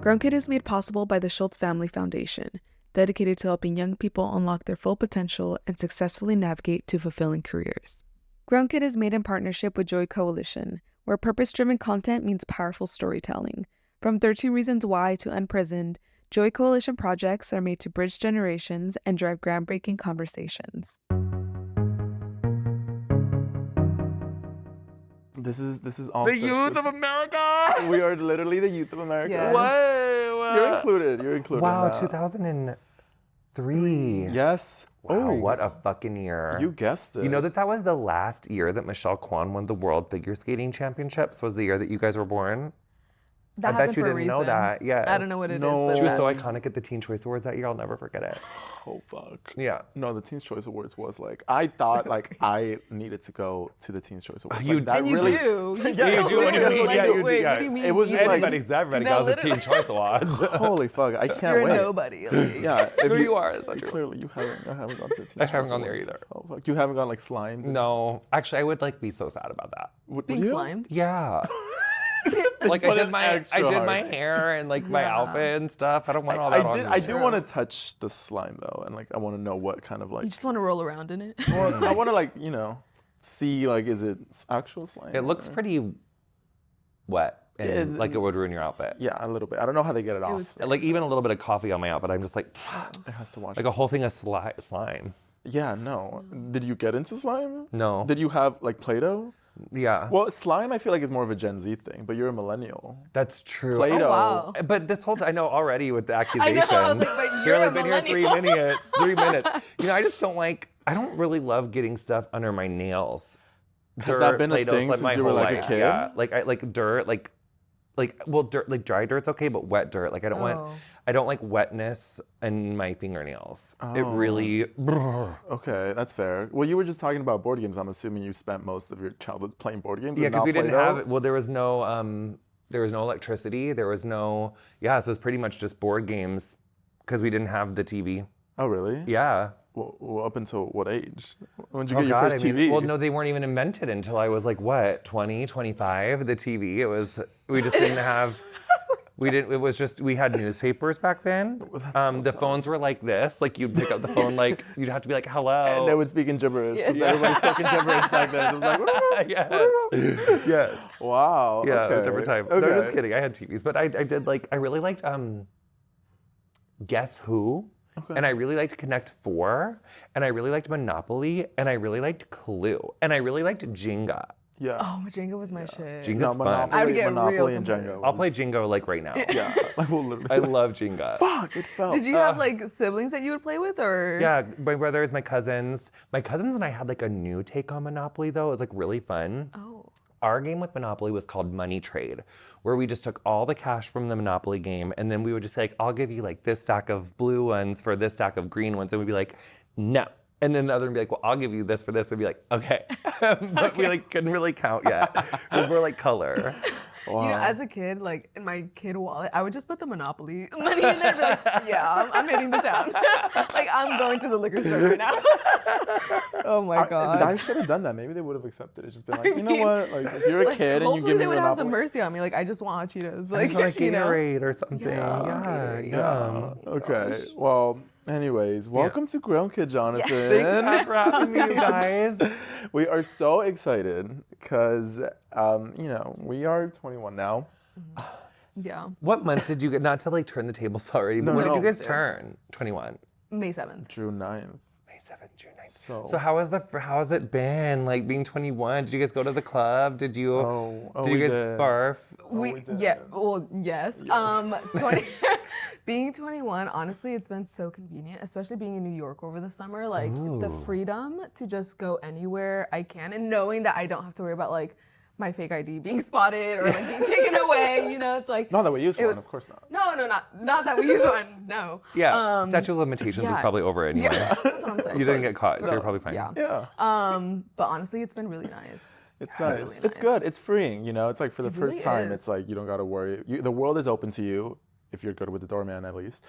GrownKid is made possible by the Schultz Family Foundation, dedicated to helping young people unlock their full potential and successfully navigate to fulfilling careers. GrownKid is made in partnership with Joy Coalition, where purpose-driven content means powerful storytelling. From 13 Reasons Why to Unprisoned, Joy Coalition projects are made to bridge generations and drive groundbreaking conversations. This is all The youth of America! We are literally the youth of America. Yes. Whoa! You're included. You're included. Wow, in that. 2003. Yes. Wow, what a fucking year. You guessed it. You know that was the last year that Michelle Kwan won the World Figure Skating Championships, was the year that you guys were born? That I bet happened you for a didn't know reason. that. Yes. I don't know what it is, No. but She was that- so iconic at the Teen Choice Awards that year, I'll never forget it. Oh fuck. Yeah. No, the Teens Choice Awards was like, I thought like I needed to go to the Teens Choice Awards. You like, that And you really, do. You Yeah, still you do. What do you mean? Like, Yeah, you do. wait, Yeah. what do you mean? It was You just like- Everybody No, got the literally. Teen Choice Awards. Holy fuck, I can't You're wait. a nobody. Like. Yeah. If Who you are, is that true? Clearly, you haven't gone to the Teens I haven't Choice gone there Awards. either. Oh fuck, you haven't gone like slimed? No. Actually, I would like be so sad about that. Would Being you? slimed? Yeah. Like Put I it did my extra my hard. hair and like my Yeah. outfit and stuff. I don't want all that on I me. do want to touch the slime though, and like I want to know what kind of like. You just want to roll around in it. Well, I want to like see like is it actual slime? It looks or- pretty wet and Yeah, like it would ruin your outfit. Yeah, a little bit. I don't know how they get it off. was- Like even a little bit of coffee on my outfit, I'm just like It has to wash. like a whole thing of slime. Yeah, no. Did you get into slime? No. Did you have like Play-Doh? Yeah. Well, slime I feel like is more of a Gen Z thing, but you're a millennial. That's true. Play-Doh. Oh, wow. But this whole time, I know already with the I accusations. know, I was like, but You're you're a like been here millennial. 3 minutes. You know, I just don't like. I don't really love getting stuff under my nails. Has that been a Play-Doh's thing like since my you were whole like a life. kid? Yeah, like I like dirt, like well, dirt, like dry dirt's okay, but wet dirt, like I don't Oh. I don't like wetness in my fingernails. It really. Okay, that's fair. Well, you were just talking about board games. I'm assuming you spent most of your childhood playing board games. Yeah, and because not we didn't Play-Doh? have. Well, there was no electricity. There was no. Yeah, so it was pretty much just board games, because we didn't have the TV. Oh, really? Yeah. Well, up until what age? When did you Oh get your God, first I mean, TV? well, no, they weren't even invented until I was like, what, 20, 25, the TV. We just didn't have, it was just, we had newspapers back then. The phones were like this, like you'd pick up the phone, like, you'd have to be like, hello. And they would speak in gibberish. 'Cause everybody spoke in gibberish back then. It was like, yes. Yes. wow. Yeah, okay. it was a different time. Okay. No, just kidding. I had TVs, but I did like, I really liked Guess Who. Okay. And I really liked Connect 4, and I really liked Monopoly, and I really liked Clue, and I I liked Jenga. Yeah. Oh, Jenga was my shit. Jenga's No, fun. Monopoly, I would get Monopoly real and competitive. Jenga. I'll play was- Jenga like right now. Yeah. Like, we'll literally I love Jenga. Fuck, it felt. Did you have like siblings that you would play with, or? Yeah, my brothers, my cousins. My cousins and I had like a new take on Monopoly though. It was like really fun. Oh. Our game with Monopoly was called Money Trade, where we just took all the cash from the Monopoly game and then we would just be like, I'll give you like this stack of blue ones for this stack of green ones. And we'd be like, no. And then the other would be like, well, I'll give you this for this. And we'd be like, okay. But we like couldn't really count yet. It was more like color. You know, as a kid, like in my kid wallet, I would just put the Monopoly money in there and be like, yeah, I'm hitting the town. Like, I'm going to the liquor store right now. Oh my God. I should have done that. Maybe they would have accepted it. Just been like, you know what? Like, if you're a Like, kid and you hopefully give they me would have some Monopoly. mercy on me. Like, I just want hot Cheetos. Like, Like, you know. Gatorade or something. Yeah, Yeah, Gatorade. yeah. Okay. Well, anyways, welcome to GrownKid, Jonathan. Thanks for having me, you guys. We are so excited because, we are 21 now. Yeah. What month did you get, not to like turn the tables already, but No, when no. did you guys turn 21? May 7th. June 9th. May 7th, June 9th. So- how has it been, like being 21? Did you guys go to the club? Did you, Oh, did you we guys did. barf? we did. Yes. being 21, honestly, it's been so convenient, especially being in New York over the summer. Like the freedom to just go anywhere I can, and knowing that I don't have to worry about like my fake ID being spotted or like being taken away. You know, it's like Not that we use it one, was- of course not. no, not that we use one. No. Yeah, statute of limitations is yeah. probably over anyway. Yeah, that's what I'm saying. You didn't Like, get caught, so you're probably fine. Yeah. Yeah. But honestly, it's been really nice. It's Really nice. nice. It's good. It's freeing. It's like for the It first really time, is. it's like you don't got to worry. The world is open to you if you're good with the doorman at least.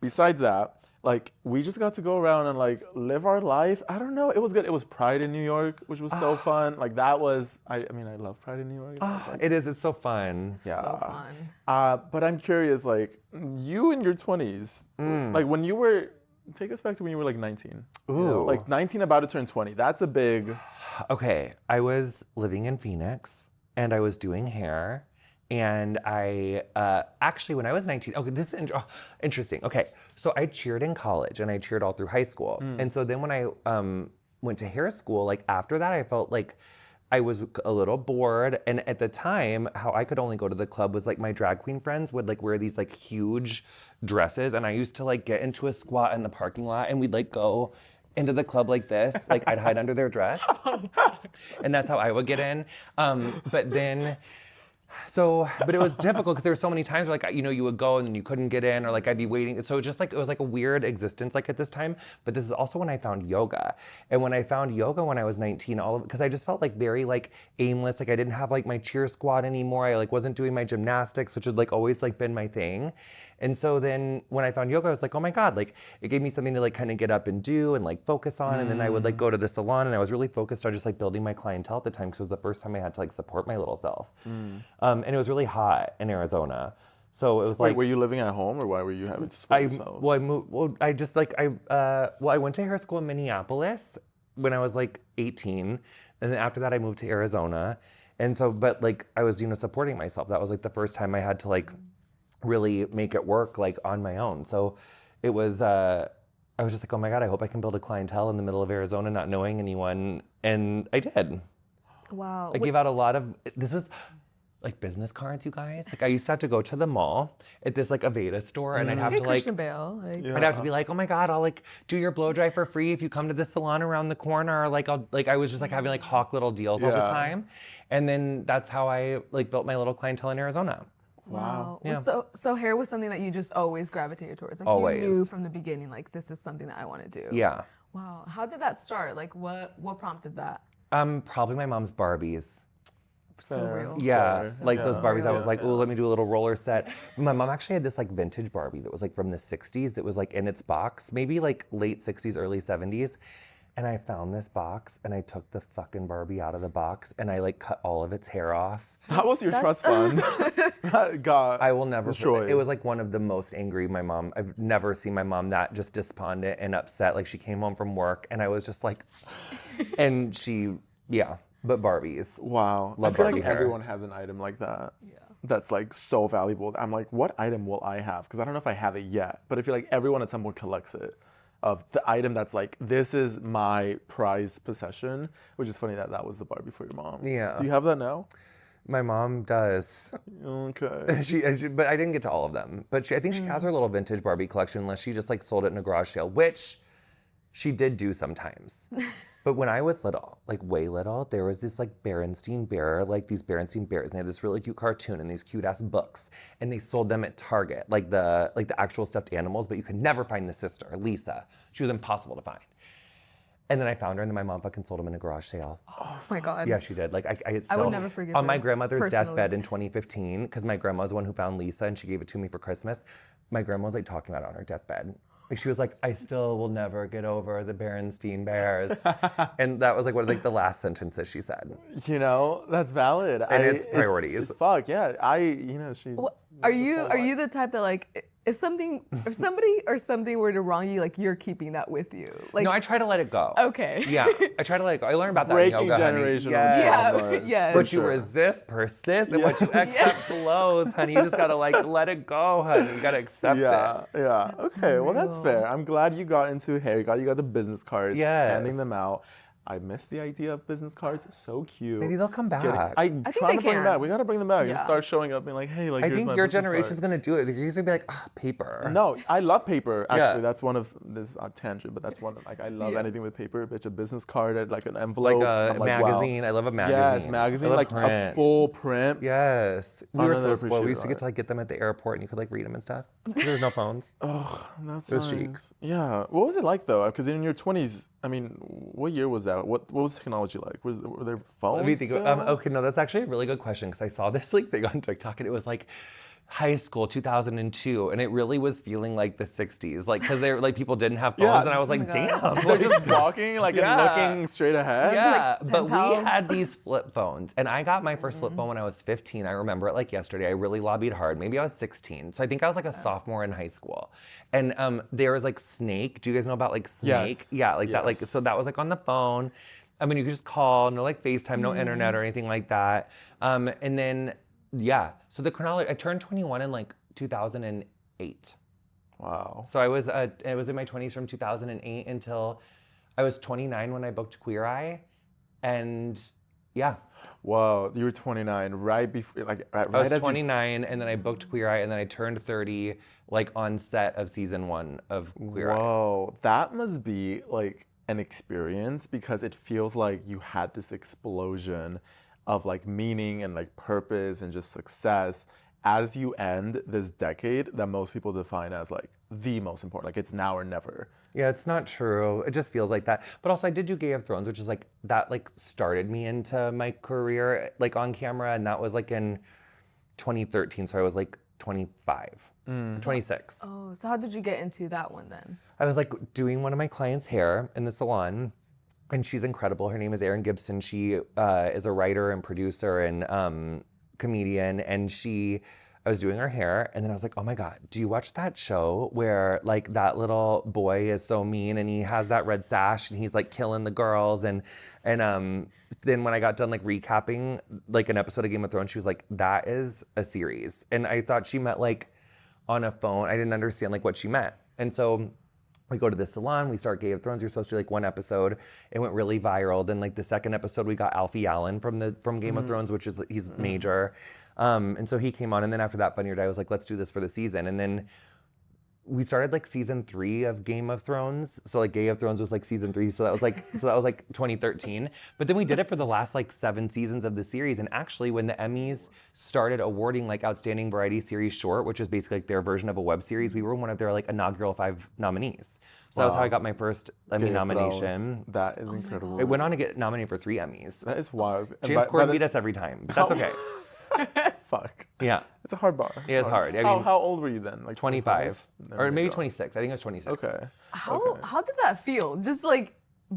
Besides that, like we just got to go around and like live our life. I don't know, it was good. It was Pride in New York, which was so fun. Like that was, I mean, I love Pride in New York. It is. It's so fun. Yeah. So fun. But I'm curious, like you in your 20s, like when you were, take us back to when you were like 19. Ooh. Like 19 about to turn 20. That's a big. Okay, I was living in Phoenix and I was doing hair. And I actually, when I was 19, okay, this is interesting. Okay, so I cheered in college and I cheered all through high school. And so then when I went to hair school, like after that, I felt like I was a little bored. And at the time, how I could only go to the club was like my drag queen friends would like wear these like huge dresses. And I used to like get into a squat in the parking lot and we'd like go into the club like this. Like I'd hide under their dress. And that's how I would get in. But then, but it was difficult because there were so many times where like, you know, you would go and then you couldn't get in or like I'd be waiting. So just like, it was like a weird existence like at this time. But this is also when I found yoga. And when I found yoga when I was 19, because I just felt like very like aimless. Like I didn't have like my cheer squad anymore. I like wasn't doing my gymnastics, which had like always like been my thing. And so then when I found yoga, I was like, oh my God, like it gave me something to like kind of get up and do and like focus on. And then I would like go to the salon and I was really focused on just like building my clientele at the time because it was the first time I had to like support my little self. And it was really hot in Arizona. So it was like. Wait, were you living at home or why were you having to support yourself? Well, I moved, well, I just like, I went to hair school in Minneapolis when I was like 18. And then after that I moved to Arizona. And so, but like I was, you know, supporting myself. That was like the first time I had to like really make it work like on my own. So it was, I was just like, oh my God, I hope I can build a clientele in the middle of Arizona, not knowing anyone. And I did. Wow. I gave out a lot of, this was like business cards, you guys. Like I used to have to go to the mall at this like Aveda store and I'd have to like, Christian Bale. Like, I'd have to be like, oh my God, I'll like do your blow dry for free if you come to the salon around the corner. Or like, I was just like having like hawk little deals all the time. And then that's how I like built my little clientele in Arizona. Wow. Yeah. So hair was something that you just always gravitated towards. Like Always. you knew from the beginning, like this is something that I want to do. Yeah. Wow. How did that start? Like what prompted that? Probably my mom's Barbies. So real. Yeah, So like those Barbies, I was like, yeah. oh, let me do a little roller set. My mom actually had this like vintage Barbie that was like from the 60s that was like in its box, maybe like late 60s, early 70s. And I found this box and I took the fucking Barbie out of the box and I like cut all of its hair off. How was your trust fund? God, I will never destroyed. It was like one of the most angry I've never seen my mom that just despondent and upset. Like she came home from work and I was just like, and she, but Barbies. Wow. Love I feel Barbie like hair. everyone has an item like that. Yeah. That's like so valuable. I'm like, what item will I have? Because I don't know if I have it yet, but I feel like everyone at some point collects it. Of the item that's like, this is my prized possession, which is funny that was the Barbie for your mom. Yeah. Do you have that now? My mom does. Okay. But I didn't get to all of them. But I think she has her little vintage Barbie collection, unless she just like sold it in a garage sale, which she did do sometimes. But when I was little, like way little, there was this like Berenstain Bear, like these Berenstain Bears, and they had this really cute cartoon and these cute ass books, and they sold them at Target, like the actual stuffed animals, but you could never find the sister, Lisa. She was impossible to find. And then I found her, and then my mom fucking sold them in a garage sale. Oh my God. Yeah, she did. Like I still, would never forgive on my her, grandmother's personally. deathbed in 2015, because my grandma was the one who found Lisa, and she gave it to me for Christmas. My grandma was like talking about it on her deathbed. Like she was like, I still will never get over the Berenstain Bears. And that was like one of like the last sentences she said. You know, that's valid. And it's priorities. Fuck, yeah. She. Are you the type that like if somebody or something were to wrong you, like you're keeping that with you? Like No, I try to let it go. Okay. Yeah, I try to let it go. I learned about that Breaking in yoga, honey. generational Yes. traumas. yes. for What you sure. resist, persist, and what you accept flows, honey. You just gotta like let it go, honey. You gotta accept Yeah, it. yeah. That's Okay, well that's real. fair. I'm glad you got into hair. You got the business cards, Yes. handing them out. I miss the idea of business cards. So cute. Maybe they'll come Getting- back. I'm think trying they to bring them can. back. We gotta bring them back. Yeah. Just start showing up and like, hey, like I here's think my your business generation's card. gonna do it. They're gonna be like, paper. No, I love paper. Actually, Yeah. that's one of this is a tangent, but that's one of, like I love Yeah. anything with paper. Bitch, a business card, like an Like envelope. a I'm like, wow. magazine. I love a magazine. Yes, magazine, I love like a print. full print. Yes. We I were know so they spoiled. We appreciate used to get that. to like get them at the airport and you could like read them and stuff. There was no phones. Oh, that's It was nice. chic. Yeah. What was it like though? Because in your 20s, I mean, what year was that? What was technology like? Were there phones? Let me think. still? Okay, no, that's actually a really good question because I saw this like thing on TikTok and it was like high school, 2002, and it really was feeling like the 60s, like because they're like people didn't have phones, and I was like, damn, They're just walking like and looking straight ahead. Yeah, pen but we pals. had these flip phones, and I got my first flip phone when I was 15. I remember it like yesterday. I really lobbied hard. Maybe I was 16, so I think I was like a sophomore in high school. And there was like Snake. Do you guys know about like Snake? Yes. Yeah, like that. Like Yes. so that was like on the phone. I mean, you could just call, no like FaceTime, no internet or anything like that. And then yeah, so the chronology. I turned 21 in like 2008. Wow. So I was in my 20s from 2008 until I was 29 when I booked Queer Eye, and yeah. Whoa, you were 29 right before, like right I was as 29 and then I booked Queer Eye, and then I turned 30 like on set of season 1 of Queer Eye. Whoa, that must be like an experience because it feels like you had this explosion of like meaning and like purpose and just success as you end this decade that most people define as like the most important. Like it's now or never. Yeah, it's not true. It just feels like that. But also I did do Game of Thrones, which is like that like started me into my career like on camera, and that was like in 2013. So I was like 25, 26. Oh, so how did you get into that one then? I was like doing one of my clients' hair in the salon, and she's incredible. Her name is Erin Gibson. She is a writer and producer and comedian, and I was doing her hair, and then I was like, oh my God, do you watch that show where like that little boy is so mean and he has that red sash and he's like killing the girls, and then when I got done like recapping like an episode of Game of Thrones, she was like, that is a series. And I thought she meant like on a phone. I didn't understand like what she meant. And so we go to the salon, we start Game of Thrones. You're supposed to do like one episode. It went really viral. Then like the second episode, we got Alfie Allen from Game of Thrones, which is he's major. And so he came on, and then after that, Bunny or Die was like, let's do this for the season. And then we started like season 3 of Game of Thrones. So like Game of Thrones was like season 3. So that was like 2013. But then we did it for the last like 7 seasons of the series. And actually when the Emmys started awarding like Outstanding Variety Series Short, which is basically like their version of a web series, we were one of their like inaugural 5 nominees. So that was how I got my first Emmy Game of Thrones. nomination. That is incredible. It went on to get nominated for 3 Emmys. That is wild. And James by Corden the- beat us every time, but that's okay. Fuck. Yeah. It's a hard bar. It is hard. I how, mean, how old were you then? Like 25. There Or you maybe go. 26. I think it was 26. Okay. How did that feel? Just like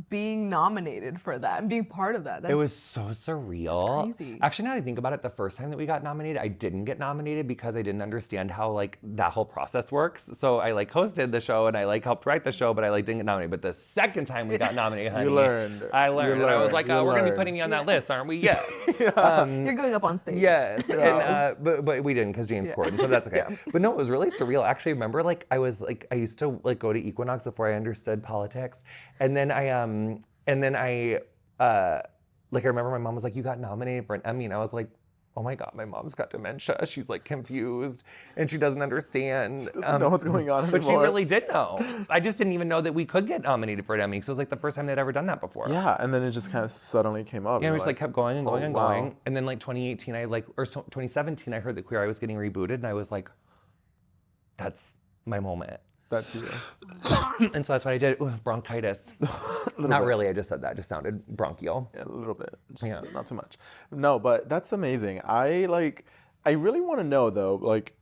being nominated for that and being part of that. It was so surreal. That's crazy. Actually, now that I think about it, the first time that we got nominated, I didn't get nominated because I didn't understand how like that whole process works. So I like hosted the show and I like helped write the show, but I like didn't get nominated. But the second time we got nominated, honey, learned. I learned. You And I was learned. like, You we're gonna be learned. putting you on that list, aren't we? Yeah. You're going up on stage. Yes, Yes. and, but we didn't because James Corden, so that's okay. But no, it was really surreal. Actually, I remember like I used to like go to Equinox before I understood politics, and then I remember my mom was like, you got nominated for an Emmy, and I was like, oh my God, my mom's got dementia. She's like confused and she doesn't understand. Doesn't know what's going on But she anymore. really did know. I just didn't even know that we could get nominated for an Emmy. So it was like the first time they'd ever done that before. Yeah, and then it just kind of suddenly came up. Yeah, You're we just like kept going and going oh, and wow. going. And then like 2018, 2017, I heard that Queer Eye was getting rebooted, and I was like, that's my moment. That's you. And so that's what I did. Ooh, bronchitis. Not really, I just said that. It just sounded bronchial. Yeah, a little bit. Just Yeah. not too much. No, but that's amazing. I really want to know though, like,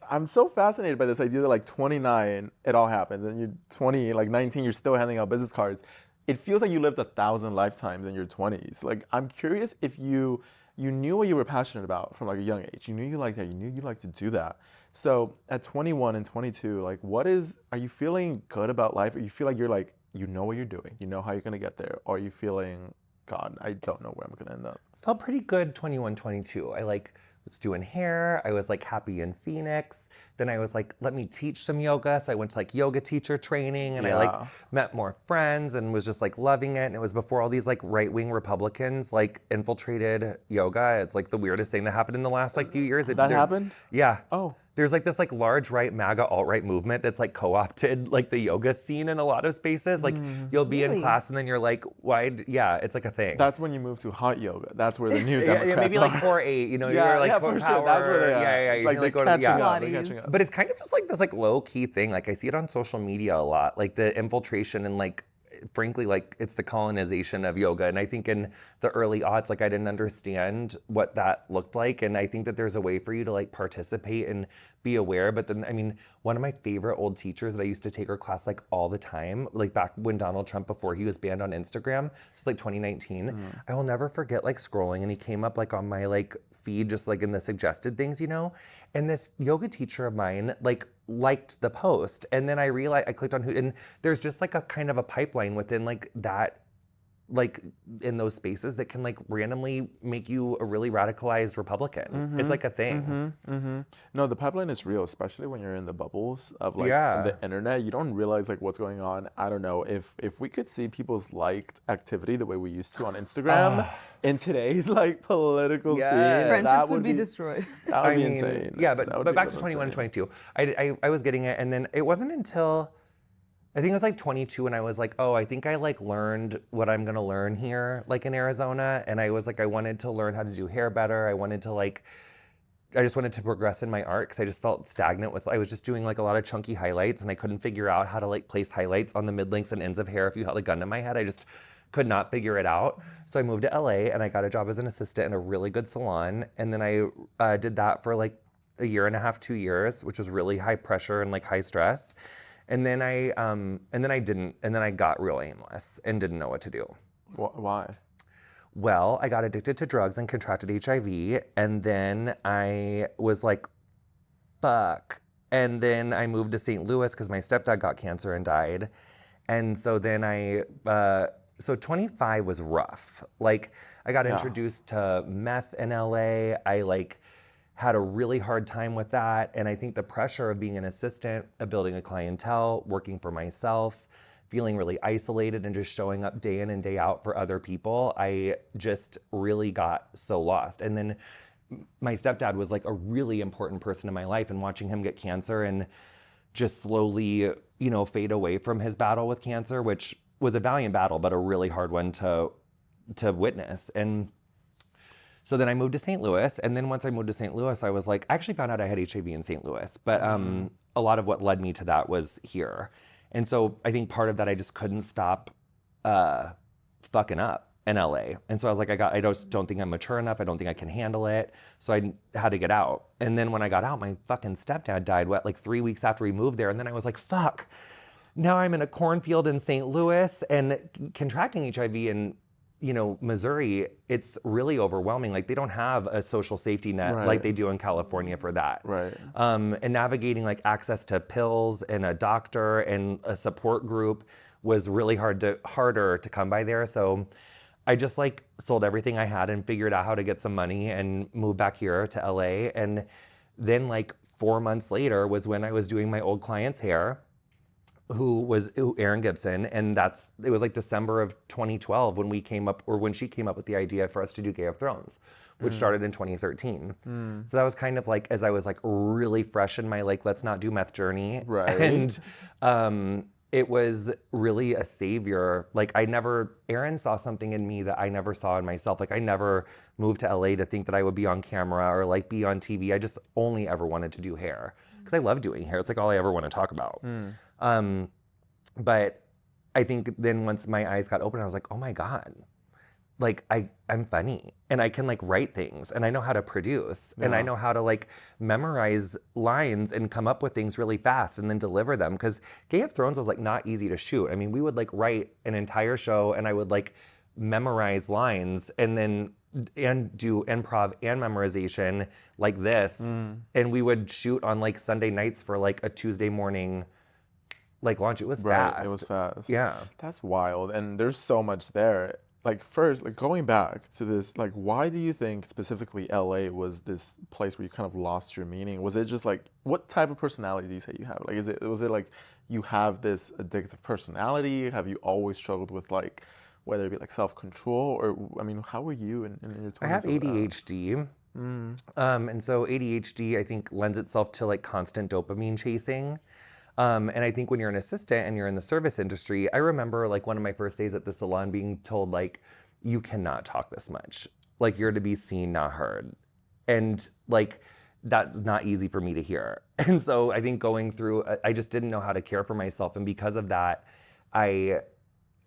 I'm so fascinated by this idea that like 29, it all happens, and you're 20, like 19, you're still handing out business cards. It feels like you lived 1,000 lifetimes in your 20s. Like, I'm curious if you knew what you were passionate about from like a young age. You knew you liked that. You knew you liked to do that. So at 21 and 22, like, are you feeling good about life? Or you feel like you're like, you know what you're doing, you know how you're gonna get there? Or are you feeling, God, I don't know where I'm gonna end up? Felt pretty good 21, 22. I like was doing hair. I was like happy in Phoenix. Then I was like, let me teach some yoga. So I went to like yoga teacher training, and I like met more friends and was just like loving it. And it was before all these like right-wing Republicans like infiltrated yoga. It's like the weirdest thing that happened in the last like few years. That happened? Yeah. Oh. There's like this like large right MAGA alt-right movement that's like co-opted like the yoga scene in a lot of spaces. Like you'll be in class and then you're like, yeah, it's like a thing. That's when you move to hot yoga. That's where the new yeah, Democrats maybe like 4-8, you know, you're like for core sure. That's where they power. are. Yeah. It's You like can, they're go to- catching yeah. up. They're catching up. But it's kind of just like this like low key thing. Like I see it on social media a lot, like the infiltration and like frankly, like it's the colonization of yoga. And I think in the early aughts, like I didn't understand what that looked like. And I think that there's a way for you to like participate and be aware. But then, I mean, one of my favorite old teachers that I used to take her class like all the time, like back when Donald Trump, before he was banned on Instagram, it's like 2019. I will never forget like scrolling and he came up like on my like feed, just like in the suggested things, you know? And this yoga teacher of mine like liked the post. And then I realized, I clicked on who, and there's just like a kind of a pipeline within like that, like in those spaces that can like randomly make you a really radicalized Republican. It's like a thing. No, the pipeline is real, especially when you're in the bubbles of like Yeah. the internet. You don't realize like what's going on. I don't know if we could see people's liked activity the way we used to on Instagram in today's like political scene, Yes. Friendships that would be destroyed. That would I be mean, insane. yeah, That would but be back to insane. 21 and 22. I was getting it, and then it wasn't until I think it was like 22 and I was like, oh, I think I like learned what I'm gonna learn here, like in Arizona. And I was like, I wanted to learn how to do hair better. I just wanted to progress in my art because I just felt stagnant I was just doing like a lot of chunky highlights and I couldn't figure out how to like place highlights on the mid lengths and ends of hair if you held a gun to my head. I just could not figure it out. So I moved to LA and I got a job as an assistant in a really good salon. And then I did that for like a year and a half, 2 years, which was really high pressure and like high stress. And then I got real aimless and didn't know what to do. Why? Well, I got addicted to drugs and contracted HIV, and then I was like, fuck. And then I moved to St. Louis because my stepdad got cancer and died. And so then so 25 was rough. Like I got introduced to meth in LA. I like had a really hard time with that. And I think the pressure of being an assistant, of building a clientele, working for myself, feeling really isolated and just showing up day in and day out for other people, I just really got so lost. And then my stepdad was like a really important person in my life, and watching him get cancer and just slowly, you know, fade away from his battle with cancer, which was a valiant battle, but a really hard one to witness. And so then I moved to St. Louis, and then once I moved to St. Louis, I was like, I actually found out I had HIV in St. Louis, but a lot of what led me to that was here. And so I think part of that, I just couldn't stop fucking up in LA. And so I was like, I just don't think I'm mature enough. I don't think I can handle it. So I had to get out. And then when I got out, my fucking stepdad died, like 3 weeks after we moved there. And then I was like, fuck, now I'm in a cornfield in St. Louis and contracting HIV in, you know, Missouri, it's really overwhelming. Like they don't have a social safety net like they do in California for that. Right. And navigating like access to pills and a doctor and a support group was really harder to come by there. So I just like sold everything I had and figured out how to get some money and moved back here to LA. And then like 4 months later was when I was doing my old client's hair, who Erin Gibson, and it was like December of 2012 when she came up with the idea for us to do Game of Thrones, which started in 2013. So that was kind of like, as I was like really fresh in my like, let's not do meth journey. Right. And it was really a savior. Like Erin saw something in me that I never saw in myself. Like I never moved to LA to think that I would be on camera or like be on TV. I just only ever wanted to do hair because I love doing hair. It's like all I ever want to talk about. But I think then once my eyes got open, I was like, oh my God, like I'm funny and I can like write things and I know how to produce and I know how to like memorize lines and come up with things really fast and then deliver them. Because Game of Thrones was like not easy to shoot. I mean, we would like write an entire show and I would like memorize lines and do improv and memorization like this. And we would shoot on like Sunday nights for like a Tuesday morning like launch. It was fast. It was fast. Yeah. That's wild. And there's so much there. Like first, like going back to this, like why do you think specifically LA was this place where you kind of lost your meaning? Was it just like, what type of personality do you say you have? Like, was it like you have this addictive personality? Have you always struggled with like, whether it be like self-control or, I mean, how were you in your 20s? I have ADHD. And so ADHD, I think, lends itself to like constant dopamine chasing. And I think when you're an assistant and you're in the service industry, I remember like one of my first days at the salon being told like, you cannot talk this much. Like you're to be seen, not heard. And like, that's not easy for me to hear. And so I think going through, I just didn't know how to care for myself. And because of that, I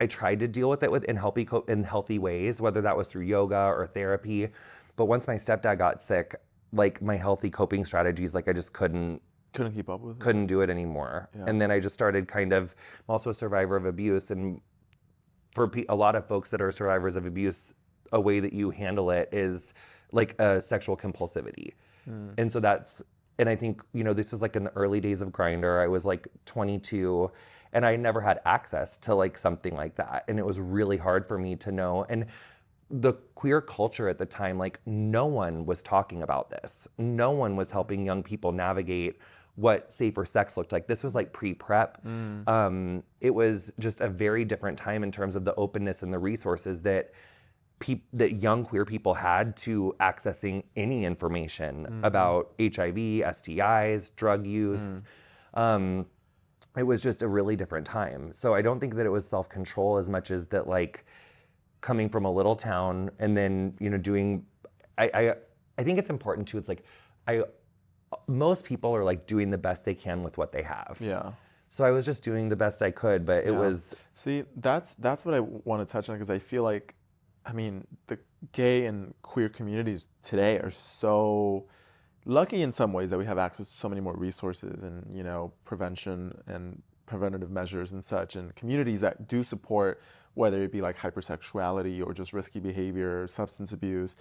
I tried to deal with it in healthy ways, whether that was through yoga or therapy. But once my stepdad got sick, like my healthy coping strategies, like I just couldn't keep up with it. Couldn't do it anymore. Yeah. And then I just started I'm also a survivor of abuse. And for a lot of folks that are survivors of abuse, a way that you handle it is like a sexual compulsivity. And so and I think, this is like in the early days of Grindr. I was like 22 and I never had access to like something like that. And it was really hard for me to know. And the queer culture at the time, like no one was talking about this. No one was helping young people navigate what safer sex looked like. This was like pre-prep. It was just a very different time in terms of the openness and the resources that young queer people had to accessing any information about HIV, STIs, drug use. It was just a really different time. So I don't think that it was self-control as much as that, like, coming from a little town and then, doing, I think it's important too. It's like, most people are like doing the best they can with what they have. Yeah. So I was just doing the best I could, but it was. See, that's what I want to touch on, because I feel like, the gay and queer communities today are so lucky in some ways that we have access to so many more resources and, prevention and preventative measures and such, and communities that do support, whether it be like hypersexuality or just risky behavior, substance abuse.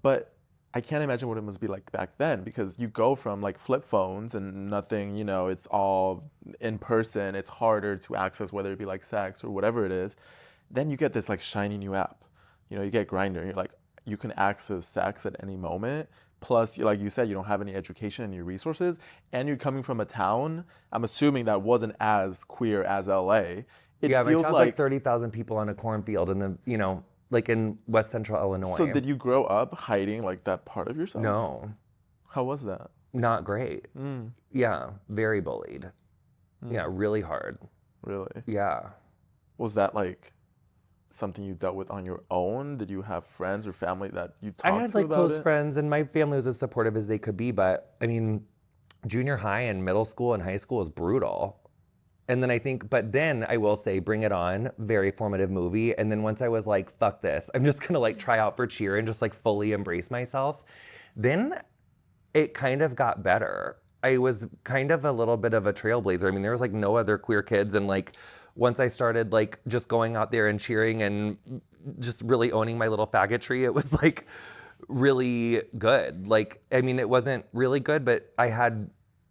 But I can't imagine what it must be like back then, because you go from like flip phones and nothing, it's all in person. It's harder to access, whether it be like sex or whatever it is. Then you get this like shiny new app. You get Grindr, and you're like, you can access sex at any moment. Plus, like you said, you don't have any education and any resources, and you're coming from a town, I'm assuming, that wasn't as queer as LA. It feels my town's like 30,000 people on a cornfield in the, like in West Central Illinois. So did you grow up hiding like that part of yourself? No. How was that? Not great. Yeah, very bullied. Yeah, really hard. Really? Yeah. Was that like something you dealt with on your own? Did you have friends or family that you talked to about it? I had like close friends, and my family was as supportive as they could be, but junior high and middle school and high school was brutal. And then but then I will say, Bring It On, very formative movie. And then once I was like, fuck this, I'm just gonna like try out for cheer and just like fully embrace myself. Then it kind of got better. I was kind of a little bit of a trailblazer. There was like no other queer kids, and like once I started like just going out there and cheering and just really owning my little faggotry, it was like really good. Like, it wasn't really good, but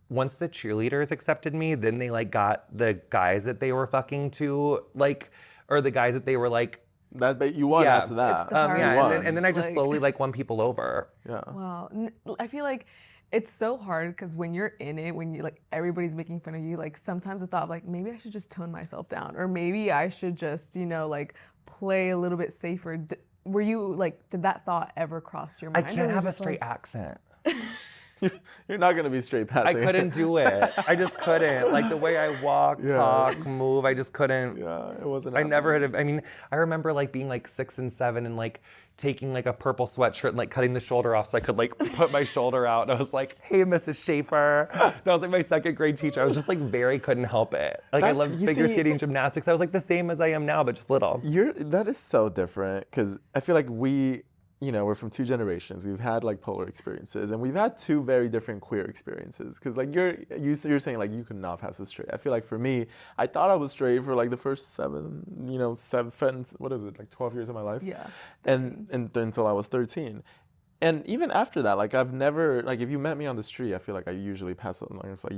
once the cheerleaders accepted me, then they like got the guys that they were fucking to, like, or the guys that they were like. But you won after that. It's the power and then I just slowly like won people over. Yeah. Wow. I feel like it's so hard, because when you're in it, when you like everybody's making fun of you, like sometimes I thought like maybe I should just tone myself down, or maybe I should just like play a little bit safer. Were you like, did that thought ever cross your mind? I can't have a straight accent. You're not gonna be straight passing. I couldn't do it. I just couldn't. Like the way I walk, talk, move, I just couldn't. Yeah, it wasn't. I never had. I remember like being like 6 and 7 and like taking like a purple sweatshirt and like cutting the shoulder off so I could like put my shoulder out. And I was like, "Hey, Mrs. Schaefer." That was like my second grade teacher. I was just like couldn't help it. Like I loved figure skating, gymnastics. I was like the same as I am now, but just little. That is so different, because I feel like we're from two generations. We've had like polar experiences, and we've had two very different queer experiences. Because like you're saying like you could not pass as straight. I feel like for me, I thought I was straight for like the first 12 years of my life. Yeah. And until I was 13. And even after that, like I've never, like if you met me on the street, I feel like I usually pass it along. It's like,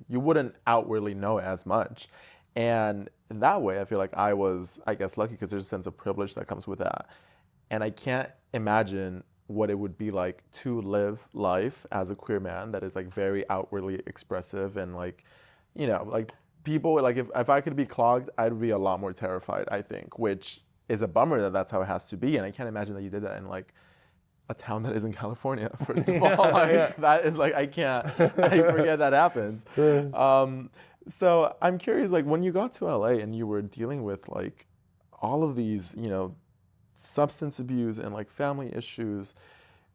you wouldn't outwardly know it as much. And in that way, I feel like I was, I guess, lucky, because there's a sense of privilege that comes with that. And I can't imagine what it would be like to live life as a queer man that is like very outwardly expressive, and like, like people, like if I could be clogged, I'd be a lot more terrified, I think, which is a bummer that that's how it has to be. And I can't imagine that you did that in like a town that is in California, first of all. Like, that is like, I forget that happens. So I'm curious, like when you got to LA and you were dealing with like all of these, substance abuse and like family issues,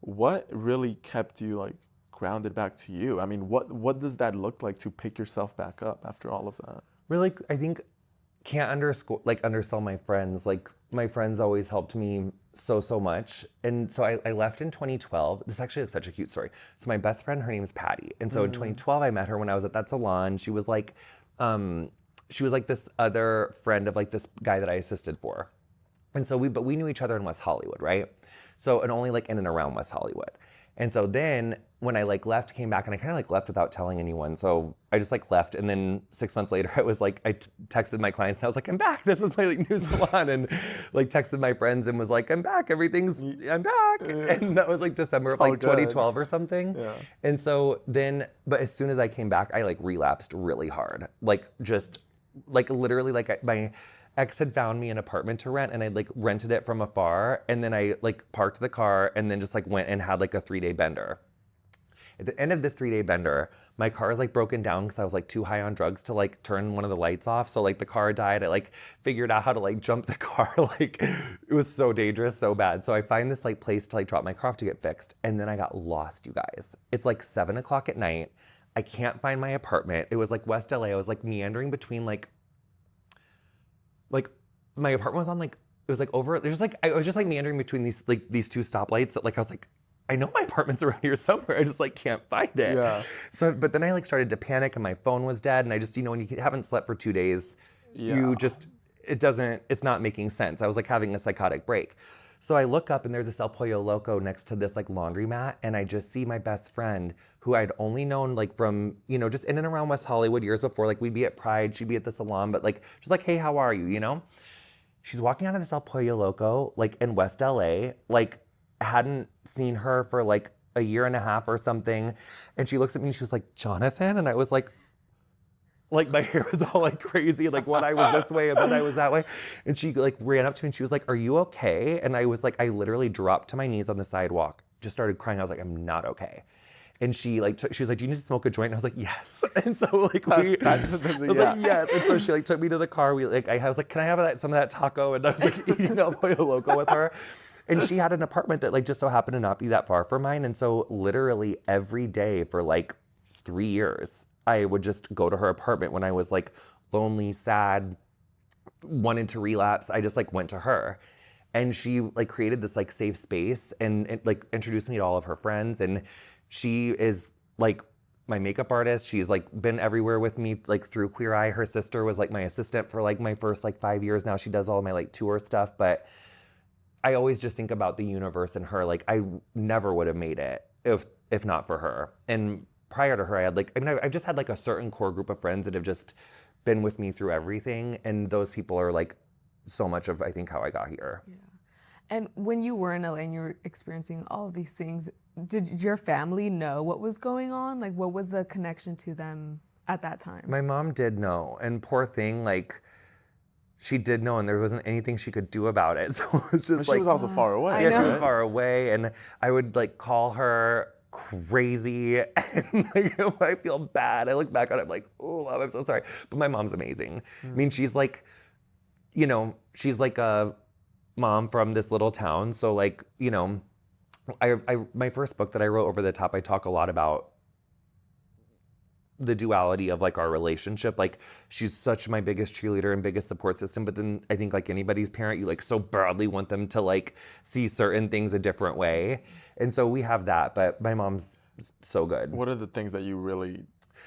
what really kept you like grounded back to you? What does that look like to pick yourself back up after all of that? Really, I think can't undersell my friends. Like my friends always helped me so much. And so I left in 2012. This is actually such a cute story. So my best friend, her name is Patty. And so in 2012, I met her when I was at that salon. She was like this other friend of like this guy that I assisted for. And so we knew each other in West Hollywood, right? So, and only like in and around West Hollywood. And so then when I like left, came back, and I kind of like left without telling anyone. So I just like left, and then 6 months later, I was like, I texted my clients, and I was like, I'm back. This is my like new salon, and like texted my friends and was like, I'm back. I'm back. And that was like December of like 2012 or something. Yeah. And so then, but as soon as I came back, I like relapsed really hard. Like just like literally like my ex had found me an apartment to rent, and I like rented it from afar, and then I like parked the car and then just like went and had like a 3-day bender. At the end of this 3-day bender, my car is like broken down because I was like too high on drugs to like turn one of the lights off. So like the car died. I like figured out how to like jump the car. Like it was so dangerous, so bad. So I find this like place to like drop my car off to get fixed. And then I got lost, you guys. It's like 7 o'clock at night. I can't find my apartment. It was like West LA. I was like meandering between like my apartment was on like, it was like over, there's like, I was just like meandering between these two stoplights. Like I was like, I know my apartment's around here somewhere. I just like can't find it. Yeah. So, but then I like started to panic, and my phone was dead. And I just, when you haven't slept for 2 days, you just, it's not making sense. I was like having a psychotic break. So I look up, and there's this El Pollo Loco next to this like laundromat, and I just see my best friend, who I'd only known like from, just in and around West Hollywood years before. Like we'd be at Pride, she'd be at the salon, but like just like, hey, how are you? She's walking out of this El Pollo Loco, like in West LA, like hadn't seen her for like a year and a half or something. And she looks at me and she was like, Jonathan? And I was like my hair was all like crazy, like when I was this way and then I was that way. And she like ran up to me and she was like, are you okay? And I was like, I literally dropped to my knees on the sidewalk, just started crying. I was like, I'm not okay. And she like, she was like, do you need to smoke a joint? And I was like, yes. And so like like, yes. And so she like took me to the car. I was like, can I have some of that taco? And I was like eating El Pollo Loco with her. And she had an apartment that like just so happened to not be that far from mine. And so literally every day for like 3 years, I would just go to her apartment when I was like lonely, sad, wanted to relapse. I just like went to her. And she like created this like safe space and like introduced me to all of her friends. And she is like my makeup artist. She's like been everywhere with me like through Queer Eye. Her sister was like my assistant for like my first like 5 years. Now she does all my like tour stuff. But I always just think about the universe and her. Like I never would have made it if not for her. And prior to her, I've just had like a certain core group of friends that have just been with me through everything. And those people are like so much of, I think, how I got here. Yeah. And when you were in LA and you were experiencing all of these things, did your family know what was going on? Like, what was the connection to them at that time? My mom did know, and poor thing, like, she did know, and there wasn't anything she could do about it. So it was just she was also far away. Yeah, she was far away, and I would like call her crazy, and like, I feel bad. I look back on it, I'm like, oh, Mom, I'm so sorry. But my mom's amazing. I mean, she's like, she's like a mom from this little town. So like, I my first book that I wrote, Over the Top, I talk a lot about the duality of like our relationship. Like she's such my biggest cheerleader and biggest support system, but then I think like anybody's parent, you like so badly want them to like see certain things a different way. And so we have that, but my mom's so good. What are the things that you really...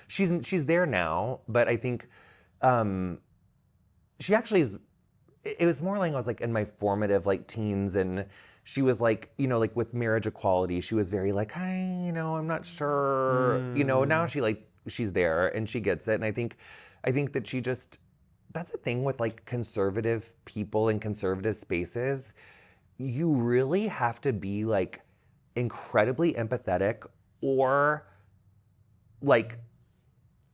She's there now, but I think she actually is... It was more like I was like in my formative like teens, and she was like, like with marriage equality, she was very like, I'm not sure. Now she's there and she gets it. And I think that she just, that's the thing with like conservative people in conservative spaces. You really have to be like incredibly empathetic or like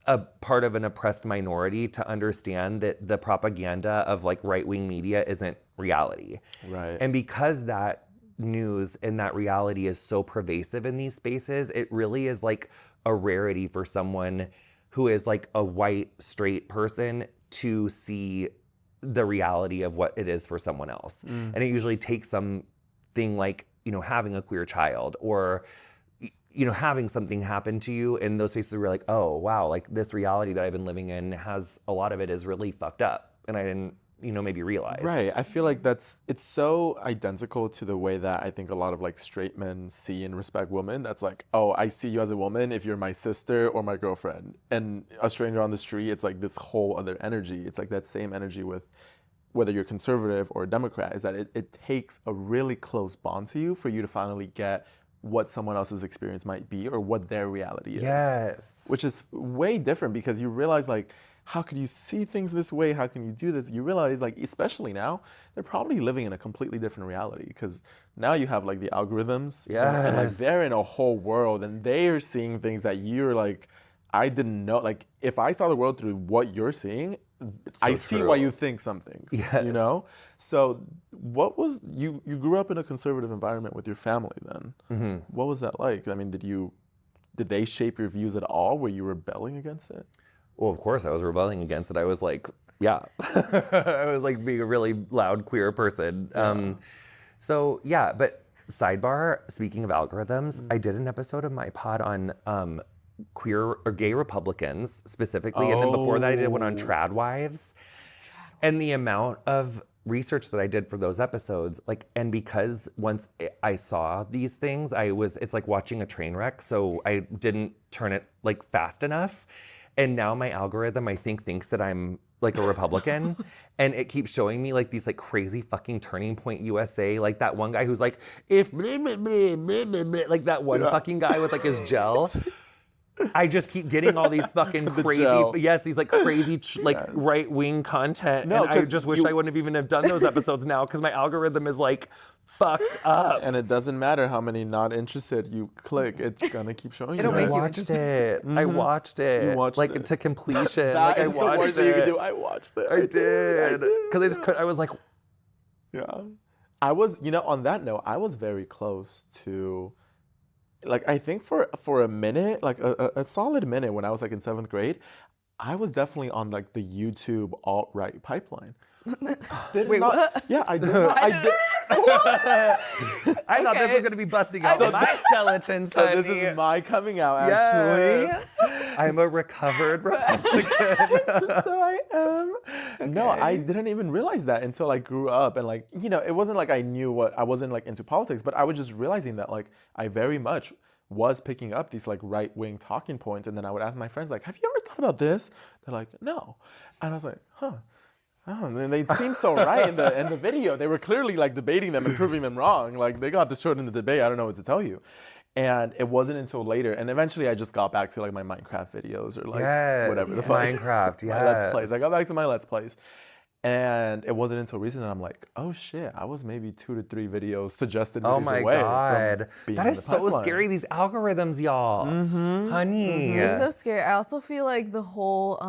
a part of an oppressed minority to understand that the propaganda of like right-wing media isn't reality. Right. And because that news and that reality is so pervasive in these spaces, it really is like a rarity for someone who is like a white, straight person to see the reality of what it is for someone else. And it usually takes something like, having a queer child or having something happen to you in those spaces where you're like, oh, wow, like this reality that I've been living in a lot of it is really fucked up. and I didn't, maybe realize. Right. I feel like it's so identical to the way that I think a lot of like straight men see and respect women. That's like, oh, I see you as a woman if you're my sister or my girlfriend. And a stranger on the street, it's like this whole other energy. It's like that same energy with whether you're conservative or a Democrat, is that it takes a really close bond to you for you to finally get what someone else's experience might be or what their reality is. Yes. Which is way different because you realize like, how could you see things this way? How can you do this? You realize like, especially now, they're probably living in a completely different reality because now you have like the algorithms. And like they're in a whole world and they are seeing things that you're like, I didn't know. Like if I saw the world through what you're seeing, I see why you think some things, you know? So what was, you grew up in a conservative environment with your family then. Mm-hmm. What was that like? I mean, did they shape your views at all? Were you rebelling against it? Well, of course I was rebelling against it. I was like, I was like being a really loud queer person. But sidebar, speaking of algorithms, I did an episode of my pod on queer or gay Republicans specifically. And then before that I did one on trad wives. And the amount of research that I did for those episodes, like, and because once I saw these things, it's like watching a train wreck. So I didn't turn it like fast enough. And now my algorithm, I think, thinks that I'm like a Republican. And it keeps showing me like these like crazy fucking Turning Point USA, like that one guy who's like, if blah, blah, blah, blah, blah, blah, like that one fucking guy with like his gel. I just keep getting all these fucking crazy, these like crazy right-wing content. No, and I just wish I wouldn't have even have done those episodes now because my algorithm is like fucked up. And it doesn't matter how many not interested you click, it's gonna keep showing you. I watched it. I watched it. You watched like it. To completion. That like is I watched the worst thing you could do. I watched it. I did. Because I just couldn't. I was like, I was, on that note, I was very close to. Like, I think for a minute, like a solid minute when I was like in 7th grade, I was definitely on like the YouTube alt-right pipeline. What? Yeah, I did. I thought this was going to be busting out my skeletons, So this is my coming out, actually. Yes. I'm a recovered Republican. So I am. Okay. No, I didn't even realize that until I grew up. And like, it wasn't like I wasn't like into politics, but I was just realizing that like I very much was picking up these like right-wing talking points. And then I would ask my friends like, have you ever thought about this? They're like, no. And I was like, huh. Oh, and then they seemed so right in the video. They were clearly like debating them and proving them wrong. Like they got destroyed in the debate. I don't know what to tell you. And it wasn't until later. And eventually I just got back to like my Minecraft videos or like whatever the fuck. Minecraft, my Let's Plays. I got back to my Let's Plays. And it wasn't until recently that I'm like, oh shit, I was maybe 2 to 3 videos suggested videos away. Oh my God. That is so scary, these algorithms, y'all. Mm-hmm. Honey. It's so scary. I also feel like the whole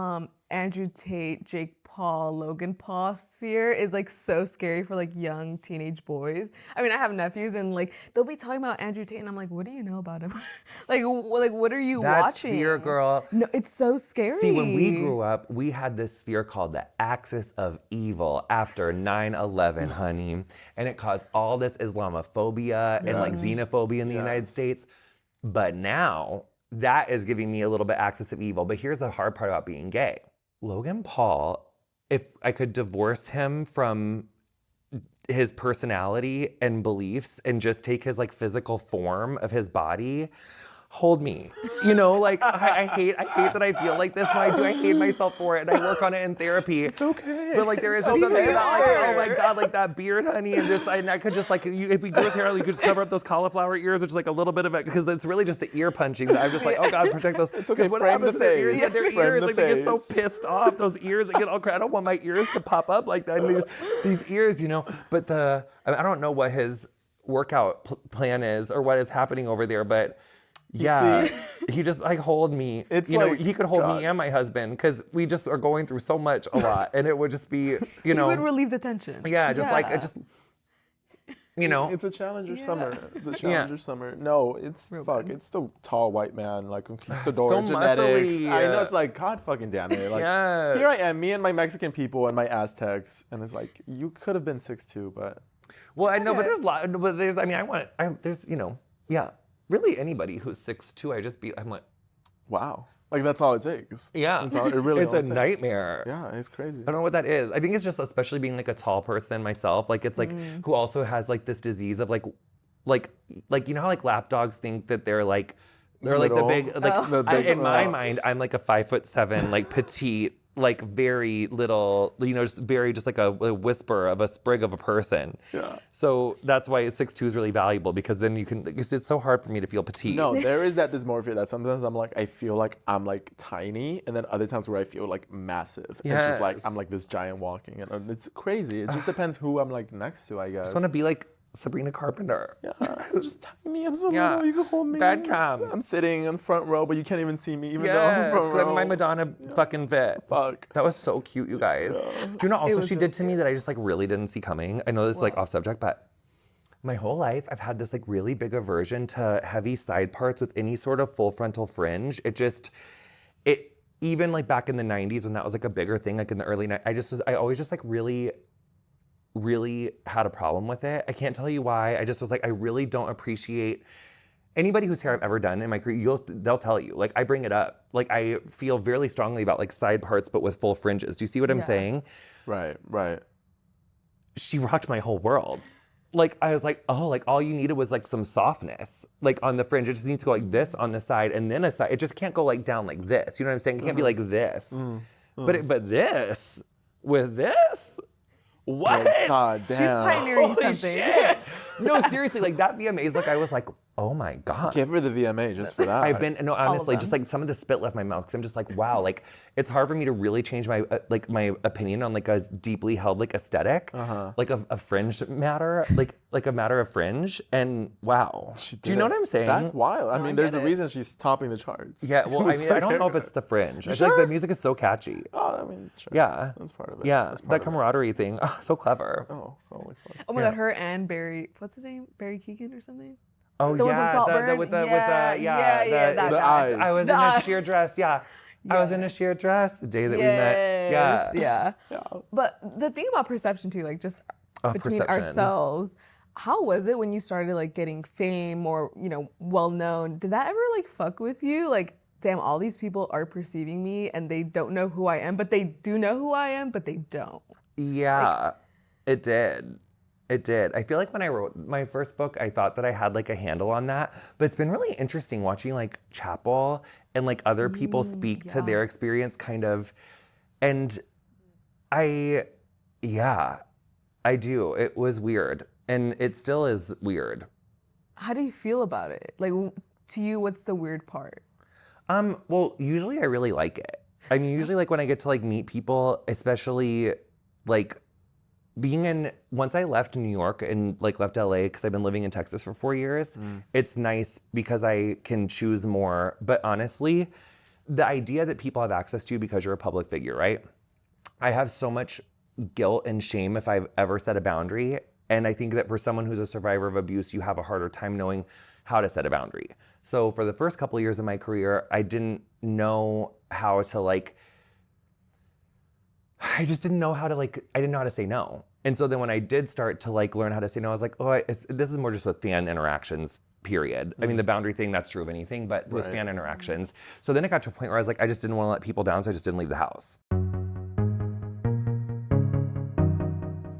Andrew Tate, Jake Paul, Logan Paul sphere is like so scary for like young teenage boys. I mean, I have nephews and like they'll be talking about Andrew Tate and I'm like, what do you know about him? like what are you watching? Sphere, girl. No, it's so scary. See, when we grew up, we had this sphere called the Axis of Evil after 9/11, honey. And it caused all this Islamophobia and like xenophobia in the United States. But now that is giving me a little bit axis of evil. But here's the hard part about being gay. Logan Paul, if I could divorce him from his personality and beliefs and just take his like physical form of his body, hold me. Like I hate that I feel like this, but I do. I hate myself for it, and I work on it in therapy. It's okay. But like there is just something about like, oh my God, like that beard, honey, and I could just like, if we grew his hair, you could just cover up those cauliflower ears, or just like a little bit of it, because it's really just the ear punching. That I'm just like, oh God, protect those. It's okay. What Frame the happens to their ears? face. Yeah, their Frame ears, the like face. they get so pissed off. Those ears, they get all crazy. I don't want my ears to pop up like that. And these ears, But I don't know what his workout plan is or what is happening over there, but. Yeah, he just like hold me. It's he could hold me and my husband because we just are going through so much a lot, and it would just be, He would relieve the tension. Yeah, just like It's a Challenger summer. It's a Challenger summer. No, it's It's the tall white man, like conquistador so genetics. muscly. I know, it's like, God fucking damn it. Like here I am, me and my Mexican people and my Aztecs, and it's like you could have been 6'2", but. Well, I know, but there's a lot. But there's, Really anybody who's 6'2", I'm like, wow. Like that's all it takes. Yeah. That's all, it really it's all a it takes. nightmare. Yeah, it's crazy. I don't know what that is. I think it's just especially being like a tall person myself. Like it's like who also has like this disease of like you know how like lap dogs think that they're like the Little. big like The big, in my mind I'm like a 5'7" like petite like very little, you know, just very just like a whisper of a sprig of a person. Yeah. So that's why 6'2" is really valuable because then you can. It's so hard for me to feel petite. No, there is that dysmorphia that sometimes I'm like, I feel like I'm like tiny, and then other times where I feel like massive. And just like, I'm like this giant walking. And it's crazy. It just depends who I'm like next to, I guess. I just want to be like Sabrina Carpenter. Yeah, I'm just tiny. I'm so Yeah. little. You can hold me. Bad cam. I'm sitting in front row, but you can't even see me, even though Yeah, I'm front because I'm row. my Madonna fucking fit. Fuck. That was so cute, you guys. Do you know also she did to me that I just like really didn't see coming? I know this is like off subject, but my whole life I've had this like really big aversion to heavy side parts with any sort of full frontal fringe. It even like back in the 90s when that was like a bigger thing, like in the early 90s, I always just like really had a problem with it. I can't tell you why. I just was like, I really don't appreciate anybody whose hair I've ever done in my career. They'll tell you. Like I bring it up. Like I feel really strongly about like side parts, but with full fringes. Do you see what I'm saying? Right. She rocked my whole world. Like I was like, oh, like all you needed was like some softness, like on the fringe. It just needs to go like this on the side and then a side. It just can't go like down like this. You know what I'm saying? It can't be like this. But this with this. What? Oh, God damn. She's pioneering Holy something. shit. No, seriously, like that VMAs look, I was like, oh my God. Give her the VMA just for that. I've been, no, honestly, just like some of the spit left my mouth because I'm just like, wow, like it's hard for me to really change my like my opinion on like a deeply held like aesthetic, like a fringe matter, like a matter of fringe, and wow. Do you know what I'm saying? That's wild. I mean, there's a get it. reason she's topping the charts. Yeah, well, I mean, I don't know if it's the fringe. I feel like the music is so catchy. Oh, I mean, sure. Yeah. That's part of it. Yeah, That's part that of it. camaraderie thing. Oh, so clever. Oh, holy fuck. Oh my God, her and Barry, what's his name? Barry Keegan or something? Oh The one from yeah, Saltburn? with Yeah, the that The guy. eyes. I was in a sheer dress. Yeah, I was in a sheer dress the day that we met. Yeah, Yeah. Yeah. But the thing about perception too, like just between perception. ourselves, how was it when you started like getting fame or, you know, well known? Did that ever like fuck with you? Like, damn, all these people are perceiving me and they don't know who I am, but they do know who I am, but they don't. Yeah, it did. It did. I feel like when I wrote my first book, I thought that I had like a handle on that. But it's been really interesting watching like Chapel and like other people speak to their experience kind of. And I do. It was weird. And it still is weird. How do you feel about it? Like, to you, what's the weird part? Well, usually I really like it. I mean, usually like when I get to like meet people, especially like once I left New York and like left LA because I've been living in Texas for 4 years, it's nice because I can choose more. But honestly, the idea that people have access to you because you're a public figure, right? I have so much guilt and shame if I've ever set a boundary. And I think that for someone who's a survivor of abuse, you have a harder time knowing how to set a boundary. So for the first couple of years of my career, I didn't know how to like, I just didn't know how to like, I didn't know how to say no. And so then when I did start to like learn how to say no, I was like, oh, this is more just with fan interactions, period. I mean, the boundary thing, that's true of anything, but with fan interactions. So then it got to a point where I was like, I just didn't want to let people down, so I just didn't leave the house.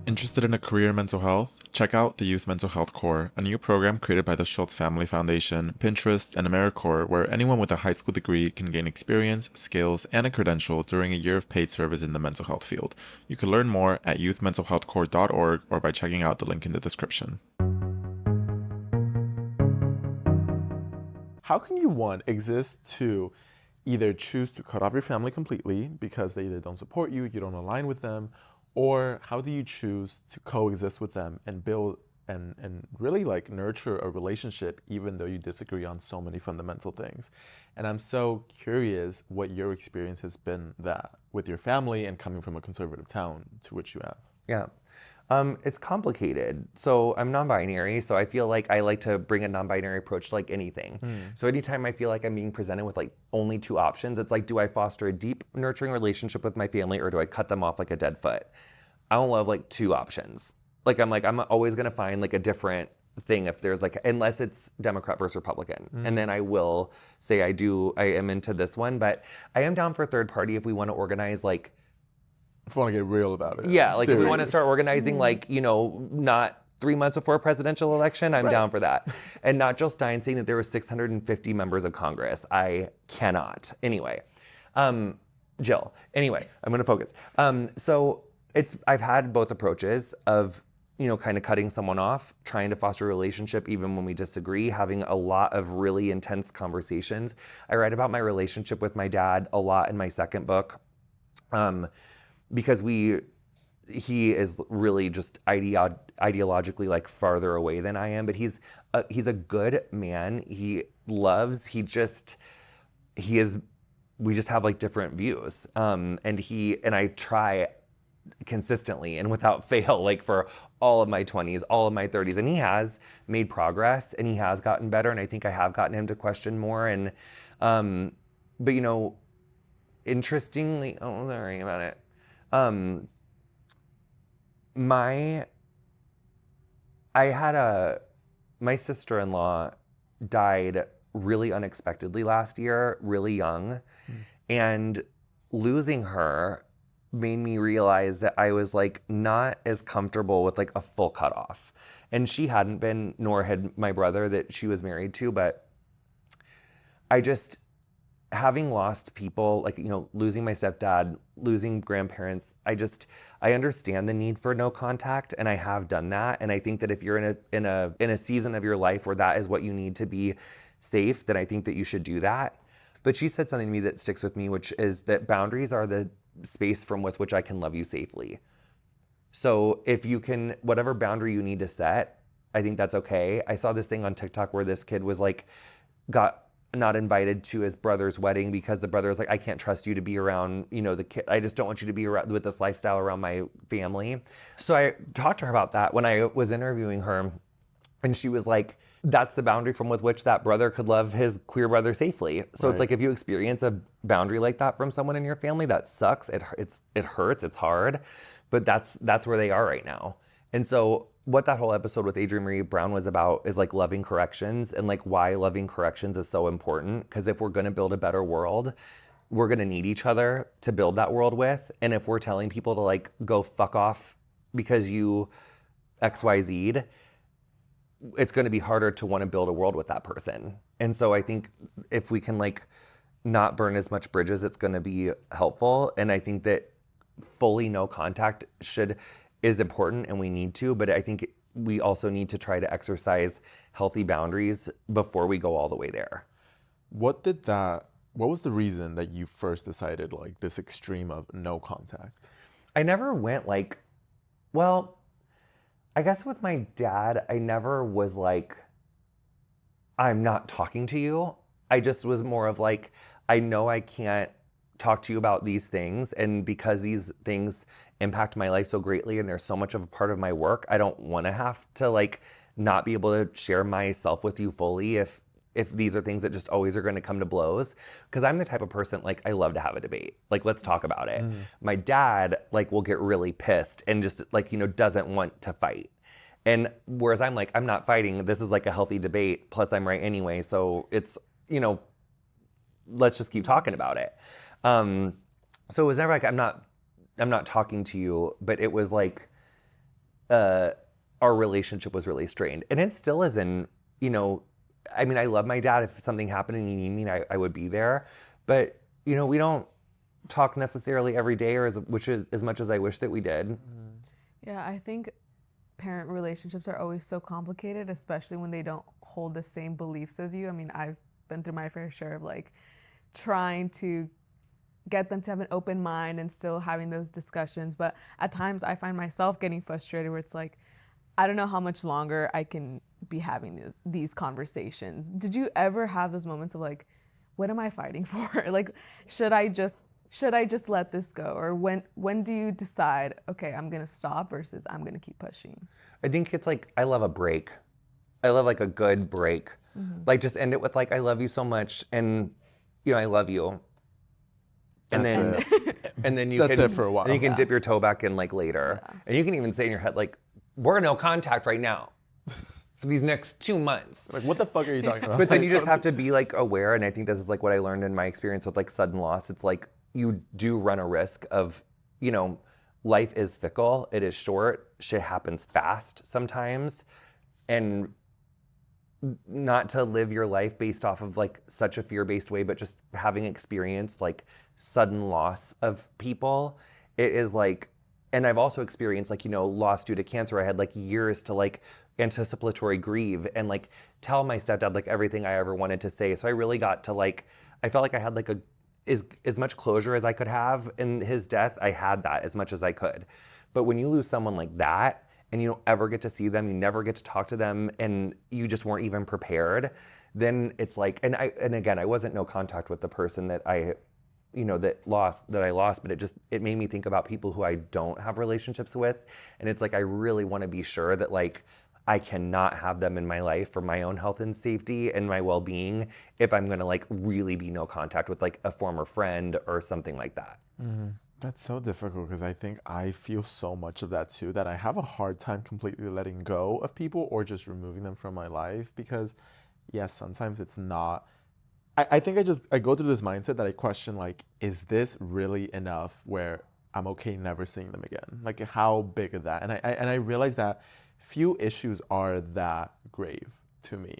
Interested in a career in mental health? Check out the Youth Mental Health Corps, a new program created by the Schultz Family Foundation, Pinterest, and AmeriCorps, where anyone with a high school degree can gain experience, skills, and a credential during a year of paid service in the mental health field. You can learn more at youthmentalhealthcorps.org or by checking out the link in the description. How can you, one, exist to either choose to cut off your family completely because they either don't support you, you don't align with them, or how do you choose to coexist with them and build and really like nurture a relationship even though you disagree on so many fundamental things? And I'm so curious what your experience has been that with your family and coming from a conservative town to which you have. Yeah. It's complicated. So I'm non-binary, so I feel like I like to bring a non-binary approach to like anything. So anytime I feel like I'm being presented with like only two options, it's like, do I foster a deep, nurturing relationship with my family or do I cut them off like a dead foot? I don't love like two options. Like I'm always gonna find like a different thing if there's like, unless it's Democrat versus Republican. And then I will say I am into this one, but I am down for third party if we want to organize like, If you want to get real about it. yeah, like if we want to Serious. start organizing like, not 3 months before a presidential election, I'm down for that. And not Jill Stein saying that there were 650 members of Congress. I cannot. Anyway, Jill, anyway, I'm going to focus. So I've had both approaches of, kind of cutting someone off, trying to foster a relationship even when we disagree, having a lot of really intense conversations. I write about my relationship with my dad a lot in my second book, because he is really just ideologically like farther away than I am, but he's a good man. We just have like different views. And I try consistently and without fail, like for all of my 20s, all of my 30s. And he has made progress and he has gotten better. And I think I have gotten him to question more. And, but interestingly, oh, sorry about it. My sister-in-law died really unexpectedly last year, really young. And losing her made me realize that I was like not as comfortable with like a full cutoff. And she hadn't been, nor had my brother that she was married to, but having lost people, like, losing my stepdad, losing grandparents, I understand the need for no contact, and I have done that. And I think that if you're in a season of your life where that is what you need to be safe, then I think that you should do that. But she said something to me that sticks with me, which is that boundaries are the space from which I can love you safely. So if you can, whatever boundary you need to set, I think that's okay. I saw this thing on TikTok where this kid was like, got not invited to his brother's wedding because the brother was like, I can't trust you to be around, the kid. I just don't want you to be around with this lifestyle around my family. So I talked to her about that when I was interviewing her, and she was like, that's the boundary from which that brother could love his queer brother safely. So It's like, if you experience a boundary like that from someone in your family, that sucks. It hurts. It's hard, but that's where they are right now. And so what that whole episode with Adrienne Marie Brown was about is like loving corrections, and like why loving corrections is so important. Because if we're going to build a better world, we're going to need each other to build that world with. And if we're telling people to like go fuck off because you XYZ'd, it's going to be harder to want to build a world with that person. And so I think if we can like not burn as much bridges, it's going to be helpful. And I think that fully no contact is important, and we need to, but I think we also need to try to exercise healthy boundaries before we go all the way there. What was the reason that you first decided like this extreme of no contact? I never went like, well, I guess with my dad, I never was like, I'm not talking to you. I just was more of like, I know I can't talk to you about these things, and because these things impact my life so greatly and they're so much of a part of my work, I don't want to have to like not be able to share myself with you fully if these are things that just always are going to come to blows. Because I'm the type of person, like, I love to have a debate. Like, let's talk about it. My dad, like, will get really pissed and just, like, doesn't want to fight. And whereas I'm like, I'm not fighting. This is, like, a healthy debate. Plus, I'm right anyway. So it's, let's just keep talking about it. So it was never like, I'm not talking to you. But it was like, our relationship was really strained. And it still is in, I mean, I love my dad. If something happened and you need me, I would be there. But, we don't talk necessarily every day, or as much as I wish that we did. Yeah, I think parent relationships are always so complicated, especially when they don't hold the same beliefs as you. I mean, I've been through my fair share of like trying to get them to have an open mind and still having those discussions. But at times I find myself getting frustrated where it's like, I don't know how much longer I can be having these conversations. Did you ever have those moments of like, what am I fighting for? Like, should I just let this go? Or when do you decide, okay, I'm gonna stop versus I'm gonna keep pushing? I think it's like, I love a break. I love like a good break. Like, just end it with like, I love you so much, and I love you. And then you That's can, it for a while. And you can dip your toe back in like later. And you can even say in your head like, we're no contact right now. for these next 2 months. Like, what the fuck are you talking about? But then you just have to be like aware, and I think this is like what I learned in my experience with like sudden loss. It's like you do run a risk of, you know, life is fickle, it is short, shit happens fast sometimes, and not to live your life based off of like such a fear-based way, but just having experienced like sudden loss of people, it is like, and I've also experienced like, you know, loss due to cancer. I had like years to like anticipatory grieve and like tell my stepdad like everything I ever wanted to say. So I really got to like, I felt like I had like as much closure as I could have in his death. I had that as much as I could. But when you lose someone like that, and you don't ever get to see them, you never get to talk to them, and you just weren't even prepared, then it's like, and again, I wasn't no contact with the person that I lost, but it made me think about people who I don't have relationships with. And it's like, I really want to be sure that like, I cannot have them in my life for my own health and safety and my well-being if I'm going to like really be no contact with like a former friend or something like that. Mm-hmm. That's so difficult because I think I feel so much of that too, that I have a hard time completely letting go of people or just removing them from my life because, yes, sometimes it's not. I think I go through this mindset that I question, like, is this really enough where I'm okay never seeing them again? Like, how big is that? And I realize that few issues are that grave to me.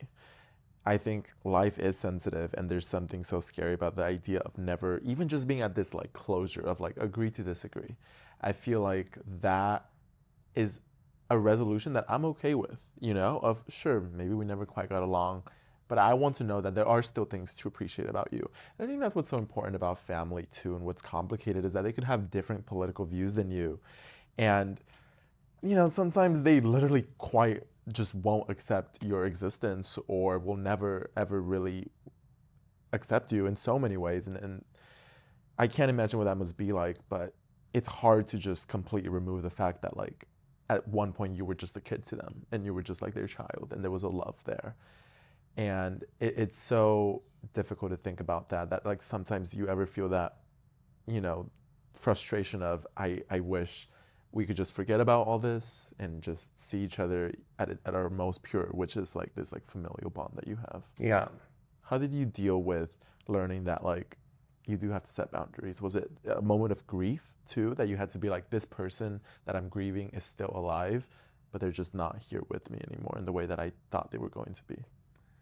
I think life is sensitive, and there's something so scary about the idea of never, even just being at this like closure of like agree to disagree. I feel like that is a resolution that I'm okay with, you know, of sure, maybe we never quite got along, but I want to know that there are still things to appreciate about you. And I think that's what's so important about family too, and what's complicated is that they could have different political views than you. And, you know, sometimes they literally quite just won't accept your existence or will never ever really accept you in so many ways, and I can't imagine what that must be like, but it's hard to just completely remove the fact that like at one point you were just a kid to them and you were just like their child and there was a love there. And it's so difficult to think about that like sometimes you ever feel that, you know, frustration of I wish we could just forget about all this and just see each other at our most pure, which is like this like familial bond that you have. Yeah. How did you deal with learning that like you do have to set boundaries? Was it a moment of grief too, that you had to be like, this person that I'm grieving is still alive, but they're just not here with me anymore in the way that I thought they were going to be?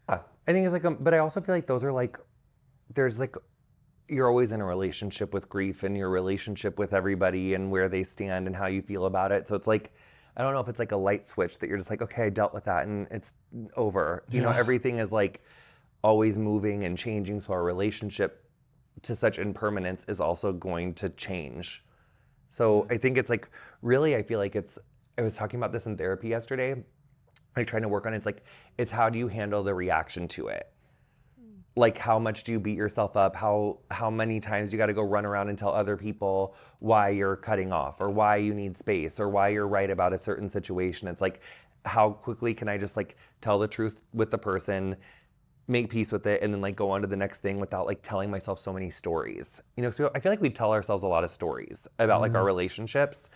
Yeah. I think it's like, but I also feel like those are like, there's like, you're always in a relationship with grief and your relationship with everybody and where they stand and how you feel about it. So it's like, I don't know if it's like a light switch that you're just like, okay, I dealt with that and it's over. You know, everything is like always moving and changing. So our relationship to such impermanence is also going to change. So I think it's like, really, I feel like I was talking about this in therapy yesterday, like trying to work on it. It's like, it's how do you handle the reaction to it? Like, how much do you beat yourself up? How many times you got to go run around and tell other people why you're cutting off or why you need space or why you're right about a certain situation? It's like, how quickly can I just like tell the truth with the person, make peace with it, and then like go on to the next thing without like telling myself so many stories? You know, so I feel like we tell ourselves a lot of stories about like our relationships.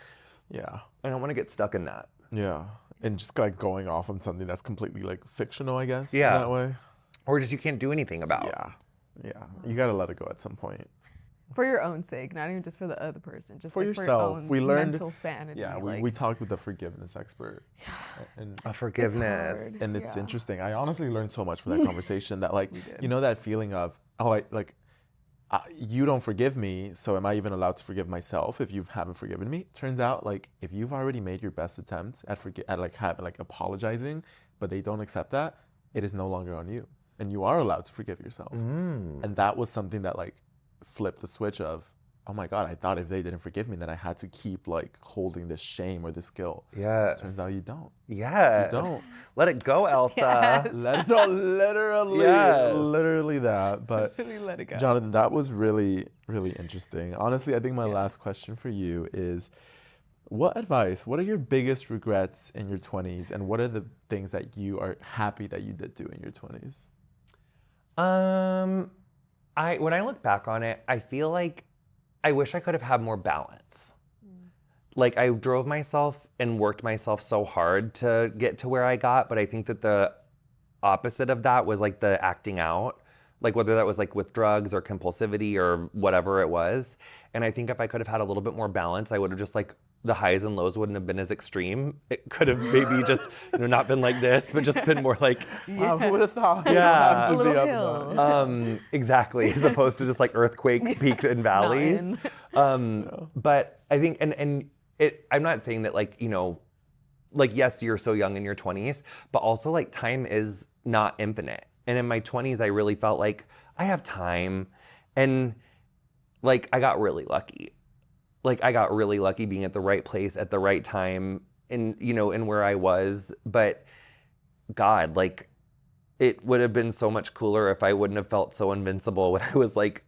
Yeah. I don't want to get stuck in that. Yeah. And just like going off on something that's completely like fictional, I guess, Yeah. in that way. Or just you can't do anything about. Yeah. You got to let it go at some point. For your own sake, not even just for the other person, just For like yourself. for your own We learned mental sanity. Yeah, like, we talked with the forgiveness expert. And Forgiveness. It's hard. and it's Yeah. interesting. I honestly learned so much from that conversation that like, you know, that feeling of, you don't forgive me, so am I even allowed to forgive myself if you haven't forgiven me? Turns out like if you've already made your best attempt at apologizing, but they don't accept that, it is no longer on you. And you are allowed to forgive yourself. And that was something that like flipped the switch of, oh my God, I thought if they didn't forgive me, then I had to keep like holding this shame or this guilt. Yes. Turns out you don't. Yes. You don't. Let it go, Elsa. Yes. Literally that. But Really let it go. Jonathan, that was really, really interesting. Honestly, I think my last question for you is, what are your biggest regrets in your 20s, and what are the things that you are happy that you did do in your 20s? When I look back on it, I feel like I wish I could have had more balance. like I drove myself and worked myself so hard to get to where I got, but I think that the opposite of that was like the acting out, like whether that was like with drugs or compulsivity or whatever it was. And I think if I could have had a little bit more balance, I would have just like, the highs and lows wouldn't have been as extreme. It could have maybe just, not been like this, but just been more like, Wow, who would have thought? Yeah. You don't have to A be little up hill. there. exactly, as opposed to just like earthquake peaks and valleys. But I think, and I'm not saying that like, like, yes, you're so young in your 20s, but also like time is not infinite. And in my 20s, I really felt like I have time. And like, I got really lucky. Like, I got really lucky being at the right place at the right time and, and where I was. But God, like, it would have been so much cooler if I wouldn't have felt so invincible when I was like,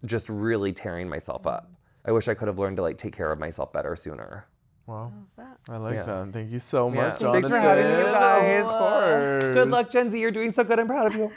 just really tearing myself up. I wish I could have learned to like take care of myself better sooner. Wow. How's that? I like Yeah. that. Thank you so Yeah. much, Jonathan. Thanks for having me, you guys. Of course. Good luck, Gen Z. You're doing so good. I'm proud of you.